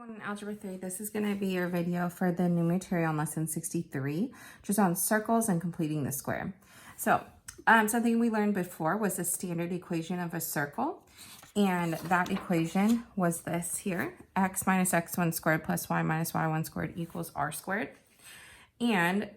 everyone in Algebra 3. This is going to be your video for the new material on lesson 63, just on circles and completing the square. So something we learned before was the standard equation of a circle. And that equation was this here, x minus x1 squared plus y minus y1 squared equals r squared. And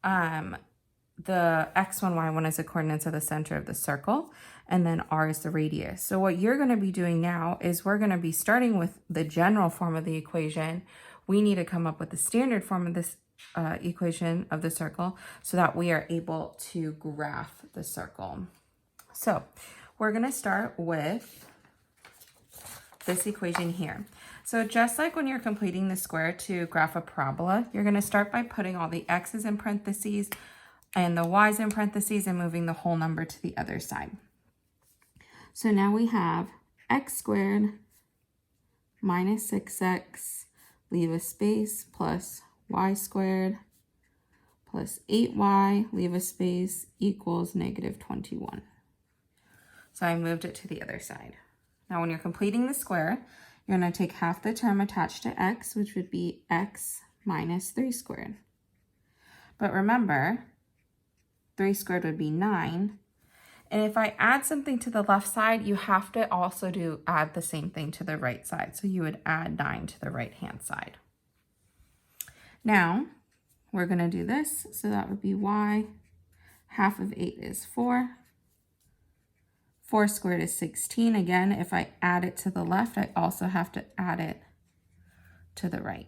the x1, y1 is the coordinates of the center of the circle, and then r is the radius. So what you're going to be doing now is we're going to be starting with the general form of the equation. We need to come up with the standard form of this equation of the circle so that we are able to graph the circle. So we're going to start with this equation here. So just like when you're completing the square to graph a parabola, you're going to start by putting all the x's in parentheses and the y's in parentheses and moving the whole number to the other side. So now we have x squared minus 6x, leave a space, plus y squared plus 8y, leave a space, equals negative 21. So I moved it to the other side. Now when you're completing the square, you're going to take half the term attached to x, which would be x minus 3 squared. But remember, 3 squared would be 9. And if I add something to the left side, you have to also add the same thing to the right side. So you would add 9 to the right-hand side. Now, we're going to do this. So that would be y. Half of 8 is 4. 4 squared is 16. Again, if I add it to the left, I also have to add it to the right.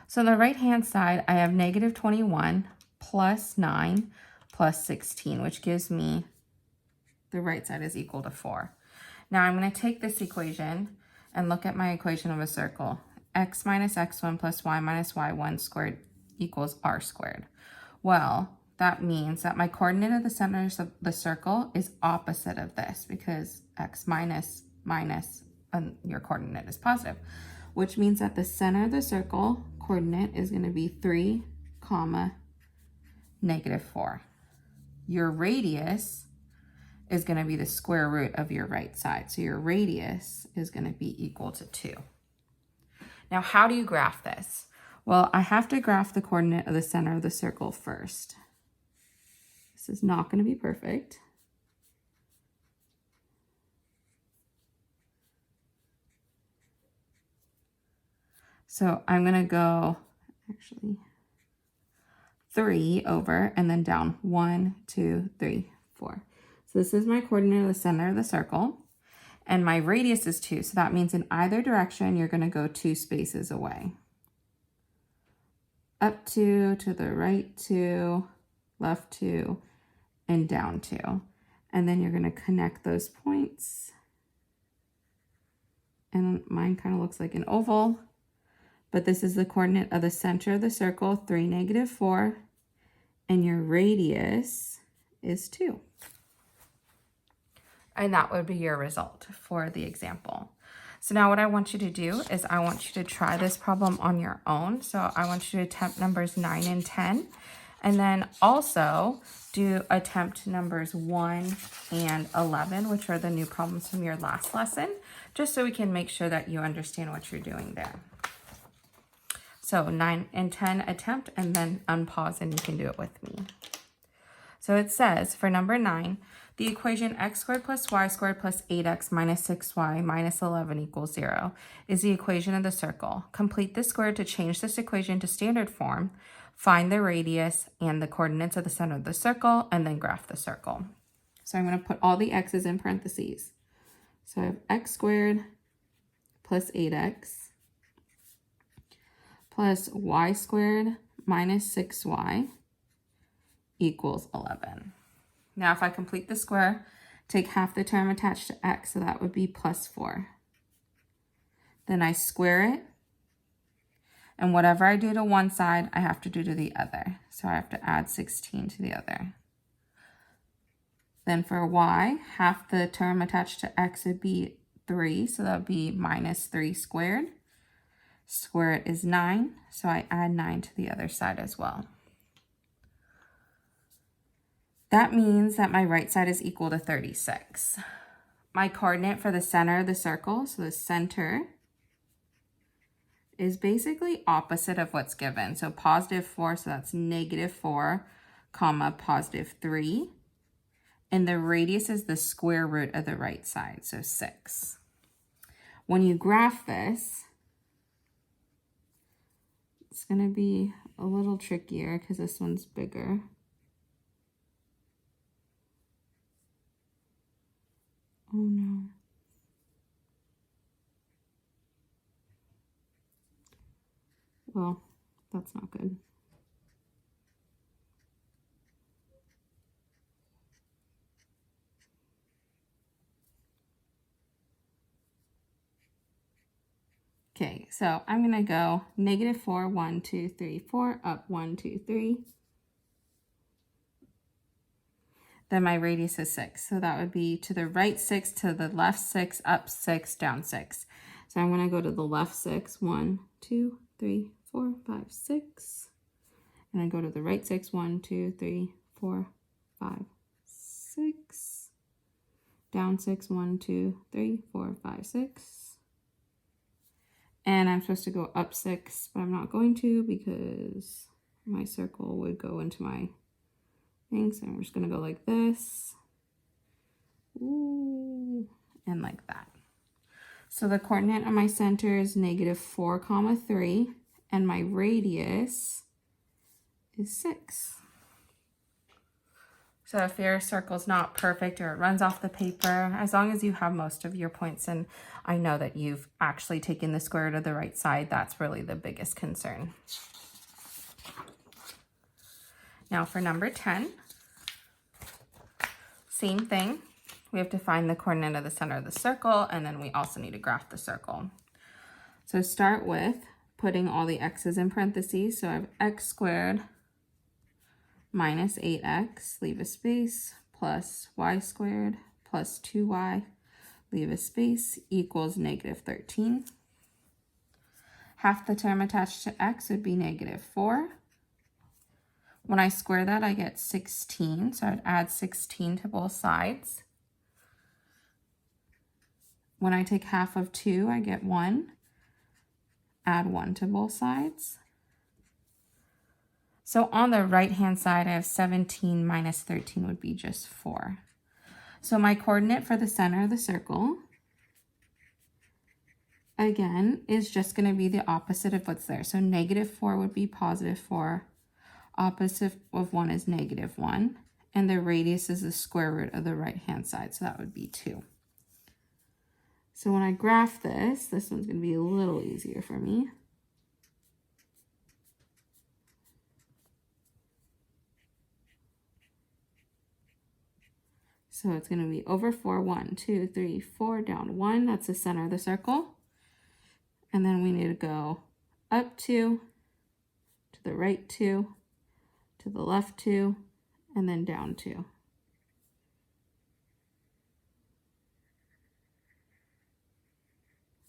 So on the right-hand side, I have negative 21 plus 9 plus 16, which gives me the right side is equal to 4. Now I'm going to take this equation and look at my equation of a circle. X minus x1 plus y minus y1 squared equals r squared. Well, that means that my coordinate of the center of the circle is opposite of this because x minus your coordinate is positive, which means that the center of the circle coordinate is going to be 3, negative 4. Your radius is going to be the square root of your right side. So your radius is going to be equal to 2. Now, how do you graph this? Well, I have to graph the coordinate of the center of the circle first. This is not going to be perfect. So I'm going to go, actually, 3 over and then down 1, 2, 3, 4. So this is my coordinate of the center of the circle. And my radius is 2. So that means in either direction, you're going to go 2 spaces away. Up 2, to the right 2, left 2, and down 2. And then you're going to connect those points. And mine kind of looks like an oval. But this is the coordinate of the center of the circle, 3, negative 4. And your radius is 2. And that would be your result for the example. So now what I want you to do is I want you to try this problem on your own. So I want you to attempt numbers 9 and 10. And then also attempt numbers 1 and 11, which are the new problems from your last lesson, just so we can make sure that you understand what you're doing there. So 9 and 10 attempt, and then unpause and you can do it with me. So it says for number 9, the equation x squared plus y squared plus 8x minus 6y minus 11 equals 0 is the equation of the circle. Complete the square to change this equation to standard form. Find the radius and the coordinates of the center of the circle, and then graph the circle. So I'm going to put all the x's in parentheses. So I have x squared plus 8x plus y squared minus 6y equals 11. Now, if I complete the square, take half the term attached to x, so that would be plus 4. Then I square it, and whatever I do to one side, I have to do to the other. So I have to add 16 to the other. Then for y, half the term attached to x would be 3, so that would be minus 3 squared. Square it is 9, so I add 9 to the other side as well. That means that my right side is equal to 36. My coordinate for the center of the circle, so the center is basically opposite of what's given. So positive 4, so that's negative 4, comma, positive 3. And the radius is the square root of the right side, so 6. When you graph this, it's going to be a little trickier because this one's bigger. Oh no. Well, that's not good. Okay, so I'm going to go negative 4, 1, 2, 3, 4, up 1, 2, 3. Then my radius is 6. So that would be to the right 6, to the left 6, up 6, down 6. So I'm going to go to the left 6, 1, 2, 3, 4, 5, 6. And I go to the right 6, 1, 2, 3, 4, 5, 6. Down 6, 1, 2, 3, 4, 5, 6. And I'm supposed to go up 6, but I'm not going to because my circle would go into my thing. So I'm just going to go like this. Ooh, and like that. So the coordinate of my center is negative 4, 3, and my radius is 6. So if your circle's not perfect or it runs off the paper, as long as you have most of your points, and I know that you've actually taken the square root of the right side, that's really the biggest concern. Now for number 10, same thing. We have to find the coordinate of the center of the circle, and then we also need to graph the circle. So start with putting all the x's in parentheses. So I have x squared minus 8x, leave a space, plus y squared plus 2y, leave a space, equals negative 13. Half the term attached to x would be negative 4. When I square that, I get 16, so I'd add 16 to both sides. When I take half of 2, I get 1. Add 1 to both sides. So on the right-hand side, I have 17 minus 13 would be just 4. So my coordinate for the center of the circle, again, is just going to be the opposite of what's there. So negative 4 would be positive 4. Opposite of 1 is negative 1. And the radius is the square root of the right-hand side, so that would be 2. So when I graph this one's going to be a little easier for me. So it's going to be over 4, 1, 2, 3, 4, down 1. That's the center of the circle. And then we need to go up 2, to the right 2, to the left 2, and then down 2.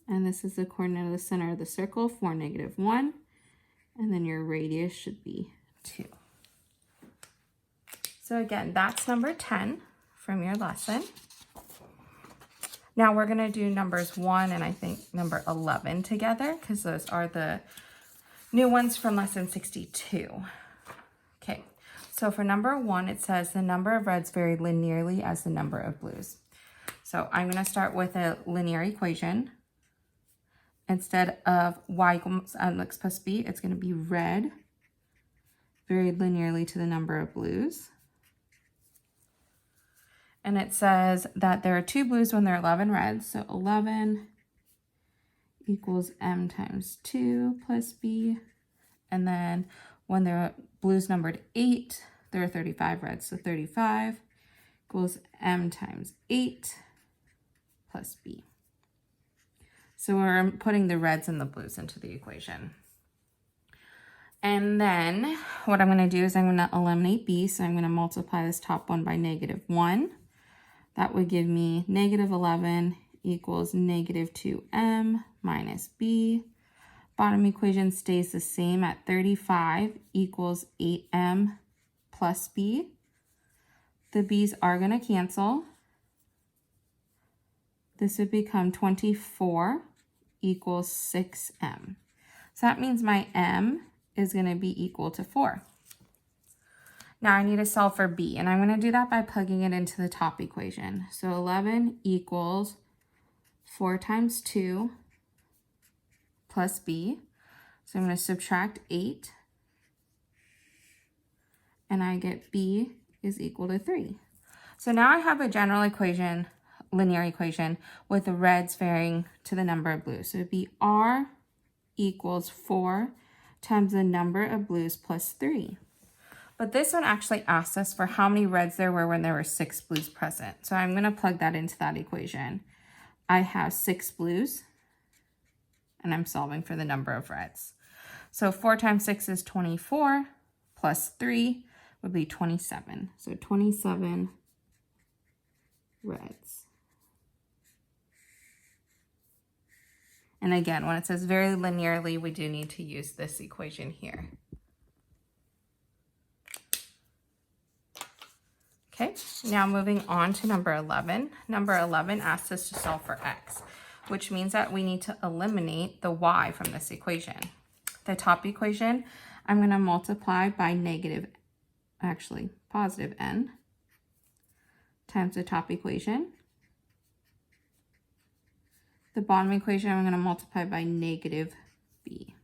And this is the coordinate of the center of the circle for negative 1. And then your radius should be 2. So again, that's number 10 from your lesson. Now we're going to do numbers 1 and I think number 11 together because those are the new ones from lesson 62. Okay, so for number 1, it says the number of reds vary linearly as the number of blues. So I'm going to start with a linear equation. Instead of y equals x plus b, it's going to be red varied linearly to the number of blues. And it says that there are 2 blues when there are 11 reds. So 11 equals m times 2 plus b. And then when there are blues numbered 8, there are 35 reds. So 35 equals m times 8 plus b. So we're putting the reds and the blues into the equation. And then what I'm going to do is I'm going to eliminate b. So I'm going to multiply this top one by negative 1. That would give me negative 11 equals negative 2m minus b. Bottom equation stays the same at 35 equals 8m plus b. The b's are going to cancel. This would become 24 equals 6m. So that means my m is going to be equal to 4. Now I need to solve for b, and I'm going to do that by plugging it into the top equation. So 11 equals 4 times 2 plus b. So I'm going to subtract 8, and I get b is equal to 3. So now I have a general equation, linear equation, with the reds varying to the number of blues. So it'd be r equals 4 times the number of blues plus 3. But this one actually asks us for how many reds there were when there were 6 blues present. So I'm going to plug that into that equation. I have 6 blues, and I'm solving for the number of reds. So 4 times 6 is 24, plus 3 would be 27. So 27 reds. And again, when it says very linearly, we do need to use this equation here. Okay, now moving on to number 11. Number 11 asks us to solve for x, which means that we need to eliminate the y from this equation. The top equation, I'm going to multiply by positive n times the top equation. The bottom equation, I'm going to multiply by negative b.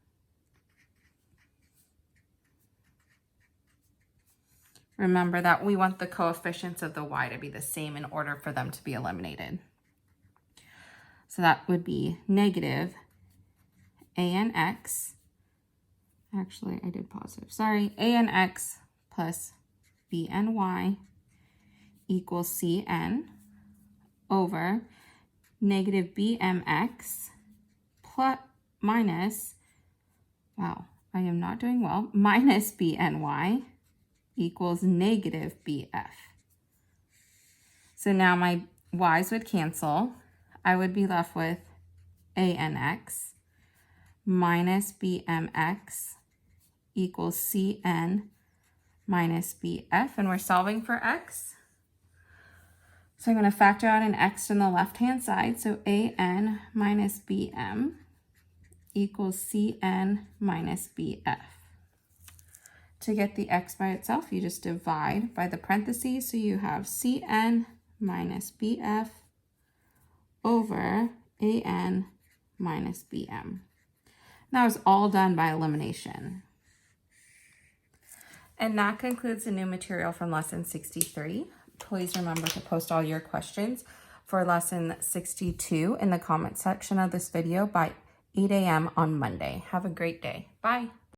Remember that we want the coefficients of the y to be the same in order for them to be eliminated. So that would be negative an x, actually I did positive, sorry, an x plus bny equals cn over negative bmx plus minus, wow, I am not doing well, minus bny equals negative bf. So now my y's would cancel. I would be left with anx minus bmx equals cn minus bf, and we're solving for x. So I'm going to factor out an x on the left-hand side. So an minus bm equals cn minus bf. To get the x by itself, you just divide by the parentheses. So you have cn minus bf over an minus bm. That was all done by elimination. And that concludes the new material from lesson 63. Please remember to post all your questions for lesson 62 in the comment section of this video by 8 a.m. on Monday. Have a great day. Bye.